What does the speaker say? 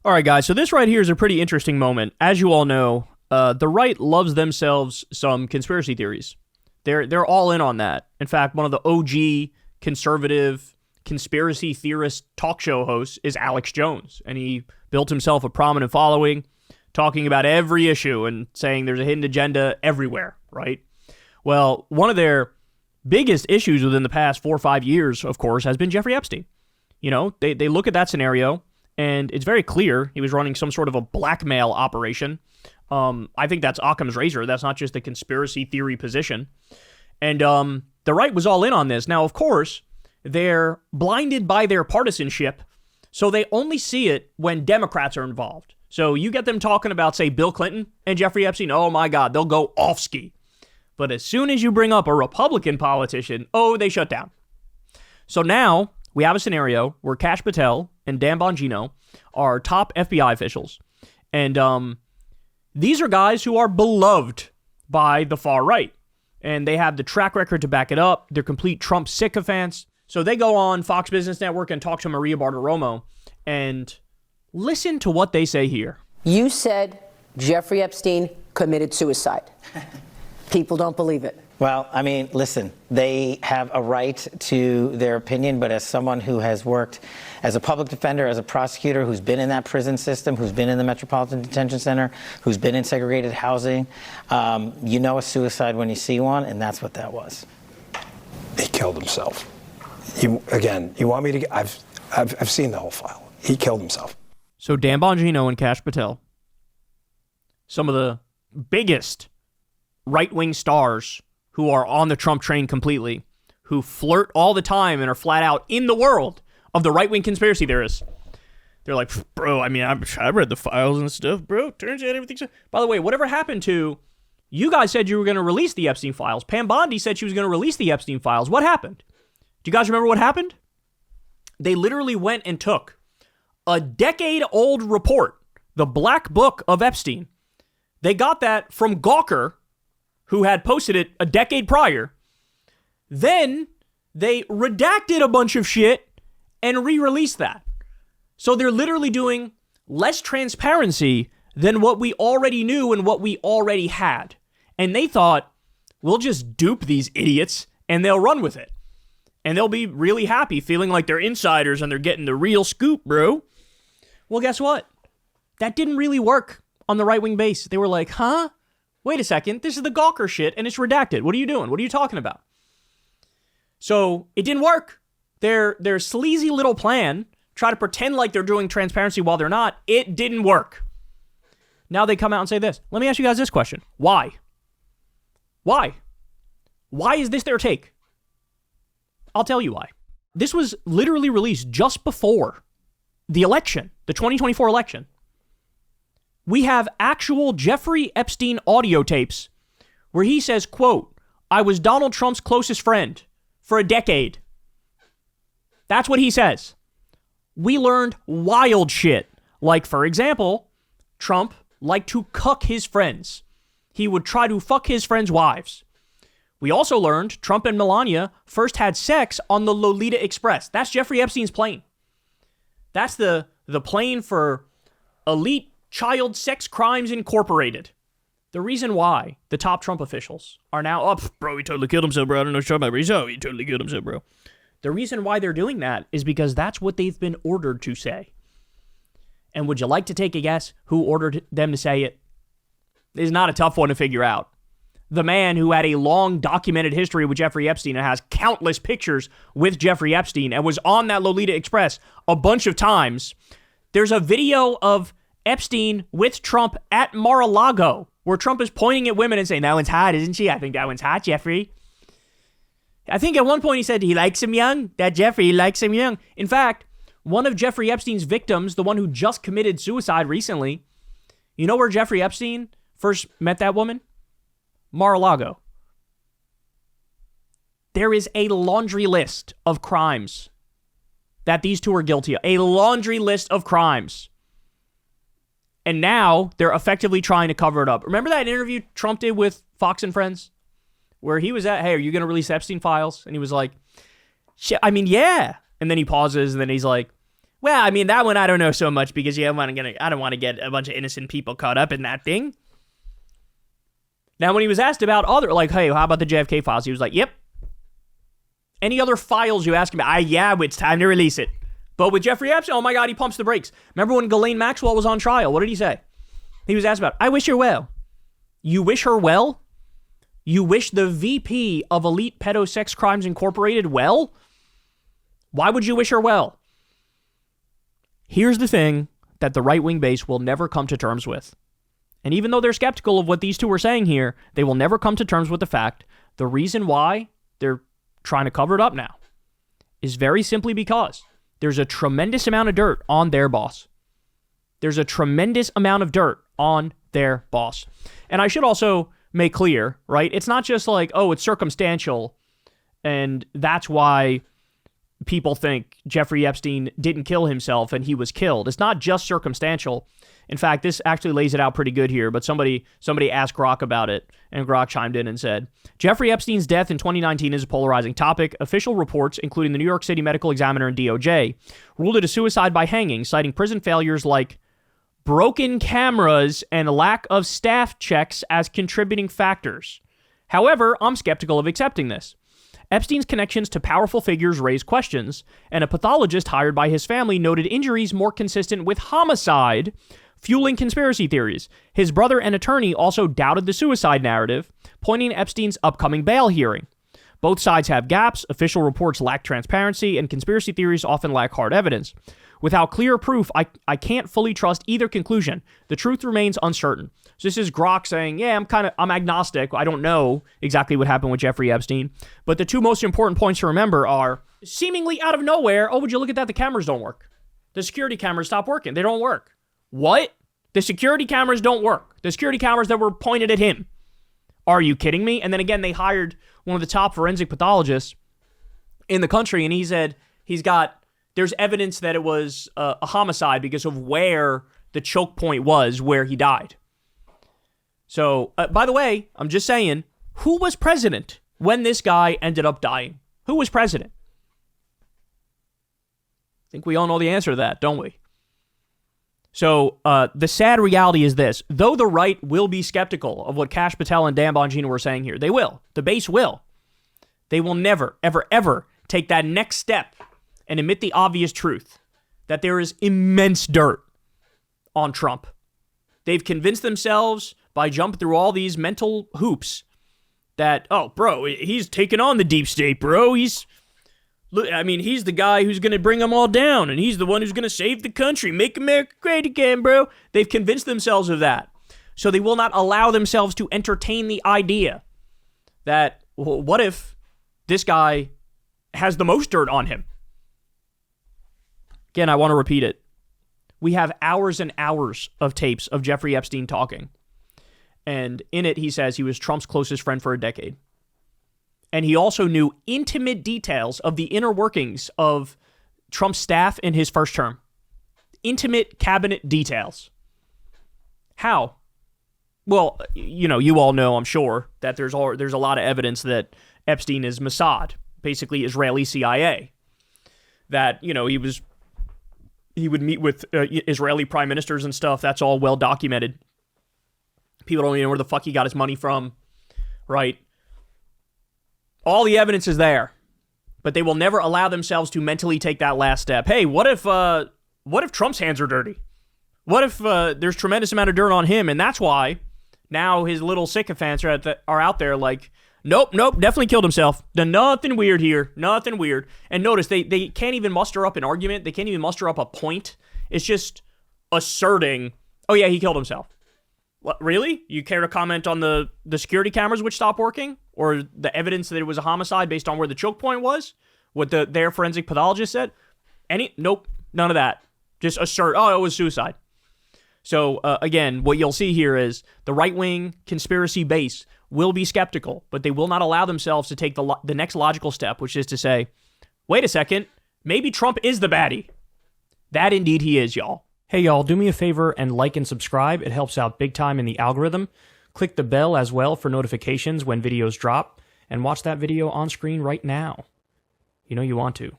All right, guys, so this right here is a pretty interesting moment. As you all know, the right loves themselves some conspiracy theories. They're all in on that. In fact, one of the OG conservative conspiracy theorist talk show hosts is Alex Jones, and he built himself a prominent following, talking about every issue and saying there's a hidden agenda everywhere, right? Well, one of their biggest issues within the past 4 or 5 years, of course, has been Jeffrey Epstein. You know, they look at that scenario, and it's very clear he was running some sort of a blackmail operation. I think that's Occam's razor. That's not just a conspiracy theory position. And the right was all in on this. Now, of course, they're blinded by their partisanship, so they only see it when Democrats are involved. So you get them talking about, say, Bill Clinton and Jeffrey Epstein, oh my God, they'll go off-ski. But as soon as you bring up a Republican politician, oh, they shut down. So now we have a scenario where Kash Patel and Dan Bongino are top FBI officials. And these are guys who are beloved by the far right. And they have the track record to back it up. They're complete Trump sycophants. So they go on Fox Business Network and talk to Maria Bartiromo. And listen to what they say here. You said Jeffrey Epstein committed suicide. People don't believe it. Well, I mean, listen, they have a right to their opinion, but as someone who has worked as a public defender, as a prosecutor, who's been in that prison system, who's been in the Metropolitan Detention Center, who's been in segregated housing, you know a suicide when you see one, and that's what that was. He killed himself. You want me to? I've seen the whole file. He killed himself. So Dan Bongino and Kash Patel, some of the biggest right-wing stars who are on the Trump train completely, who flirt all the time and are flat out in the world of the right-wing conspiracy theorists. They're like, bro, I mean, I read the files and stuff, bro. Turns out everything's... By the way, whatever happened to... You guys said you were going to release the Epstein files. Pam Bondi said she was going to release the Epstein files. What happened? Do you guys remember what happened? They literally went and took a decade-old report, the Black Book of Epstein. They got that from Gawker, who had posted it a decade prior. Then they redacted a bunch of shit and re-released that. So they're literally doing less transparency than what we already knew and what we already had. And they thought, we'll just dupe these idiots and they'll run with it. And they'll be really happy, feeling like they're insiders and they're getting the real scoop, bro. Well, guess what? That didn't really work on the right-wing base. They were like, huh? Wait a second, this is the Gawker shit and it's redacted. What are you doing? What are you talking about? So it didn't work. Their sleazy little plan, try to pretend like they're doing transparency while they're not, it didn't work. Now they come out and say this. Let me ask you guys this question. Why? Why? Why is this their take? I'll tell you why. This was literally released just before the election, the 2024 election. We have actual Jeffrey Epstein audio tapes where he says, quote, I was Donald Trump's closest friend for a decade. That's what he says. We learned wild shit. Like, for example, Trump liked to cuck his friends. He would try to fuck his friends' wives. We also learned Trump and Melania first had sex on the Lolita Express. That's Jeffrey Epstein's plane. That's the plane for elite Child Sex Crimes Incorporated. The reason why the top Trump officials are now up, bro, he totally killed himself, bro. I don't know what you're talking about, he totally killed himself, bro. The reason why they're doing that is because that's what they've been ordered to say. And would you like to take a guess who ordered them to say it? It's not a tough one to figure out. The man who had a long documented history with Jeffrey Epstein and has countless pictures with Jeffrey Epstein and was on that Lolita Express a bunch of times. There's a video of Epstein with Trump at Mar-a-Lago where Trump is pointing at women and saying, that one's hot, isn't she? I think that one's hot, Jeffrey. I think at one point he said he likes him young. That Jeffrey, he likes him young. In fact, one of Jeffrey Epstein's victims, the one who just committed suicide recently, you know where Jeffrey Epstein first met that woman? Mar-a-Lago. There is a laundry list of crimes that these two are guilty of. A laundry list of crimes. And now they're effectively trying to cover it up. Remember that interview Trump did with Fox and Friends? Where he was at, hey, are you going to release Epstein files? And he was like, I mean, yeah. And then he pauses and then he's like, Well, I mean, that one I don't know so much because I don't want to get a bunch of innocent people caught up in that thing. Now, when he was asked about other, like, hey, how about the JFK files? He was like, yep. Any other files you ask him about? Yeah, it's time to release it. But with Jeffrey Epstein, oh my God, he pumps the brakes. Remember when Ghislaine Maxwell was on trial? What did he say? He was asked about, I wish her well. You wish her well? You wish the VP of Elite Pedo Sex Crimes Incorporated well? Why would you wish her well? Here's the thing that the right-wing base will never come to terms with. And even though they're skeptical of what these two are saying here, they will never come to terms with the fact the reason why they're trying to cover it up now is very simply because there's a tremendous amount of dirt on their boss. There's a tremendous amount of dirt on their boss. And I should also make clear, right? It's not just like, oh, it's circumstantial, and that's why people think Jeffrey Epstein didn't kill himself and he was killed. It's not just circumstantial. In fact, this actually lays it out pretty good here, but somebody asked Grok about it, and Grok chimed in and said, Jeffrey Epstein's death in 2019 is a polarizing topic. Official reports, including the New York City Medical Examiner and DOJ, ruled it a suicide by hanging, citing prison failures like broken cameras and lack of staff checks as contributing factors. However, I'm skeptical of accepting this. Epstein's connections to powerful figures raise questions, and a pathologist hired by his family noted injuries more consistent with homicide, fueling conspiracy theories. His brother and attorney also doubted the suicide narrative, pointing to Epstein's upcoming bail hearing. Both sides have gaps, official reports lack transparency, and conspiracy theories often lack hard evidence. Without clear proof, I can't fully trust either conclusion. The truth remains uncertain. So this is Grok saying, yeah, I'm agnostic. I don't know exactly what happened with Jeffrey Epstein. But the two most important points to remember are seemingly out of nowhere, oh, would you look at that? The cameras don't work. The security cameras stop working. They don't work. What? The security cameras don't work. The security cameras that were pointed at him. Are you kidding me? And then again, they hired one of the top forensic pathologists in the country, and he said there's evidence that it was a homicide because of where the choke point was where he died. So, by the way, I'm just saying, who was president when this guy ended up dying? Who was president? I think we all know the answer to that, don't we? So, the sad reality is this. Though the right will be skeptical of what Kash, Patel, and Dan Bongino were saying here, they will. The base will. They will never, ever, ever take that next step and admit the obvious truth that there is immense dirt on Trump. They've convinced themselves by jumping through all these mental hoops that, oh, bro, he's taking on the deep state, bro. He's the guy who's going to bring them all down, and he's the one who's going to save the country, make America great again, bro. They've convinced themselves of that. So they will not allow themselves to entertain the idea that, well, what if this guy has the most dirt on him? Again, I want to repeat it. We have hours and hours of tapes of Jeffrey Epstein talking. And in it, he says he was Trump's closest friend for a decade. And he also knew intimate details of the inner workings of Trump's staff in his first term. Intimate cabinet details. How? Well, you all know, I'm sure, that there's a lot of evidence that Epstein is Mossad, basically Israeli CIA. That, he would meet with Israeli prime ministers and stuff. That's all well documented. People don't even know where the fuck he got his money from, right? All the evidence is there, but they will never allow themselves to mentally take that last step. Hey, what if Trump's hands are dirty? What if there's tremendous amount of dirt on him, and that's why now his little sycophants are out there like, nope, definitely killed himself. Done nothing weird here, nothing weird. And notice they can't even muster up an argument. They can't even muster up a point. It's just asserting, oh yeah, he killed himself. What, really? You care to comment on the security cameras which stopped working? Or the evidence that it was a homicide based on where the choke point was? What their forensic pathologist said? Nope, none of that. Just assert, oh, it was suicide. So, again, what you'll see here is the right-wing conspiracy base will be skeptical, but they will not allow themselves to take the next logical step, which is to say, wait a second, maybe Trump is the baddie. That indeed he is, y'all. Hey, y'all, do me a favor and like and subscribe. It helps out big time in the algorithm. Click the bell as well for notifications when videos drop, and watch that video on screen right now. You know you want to.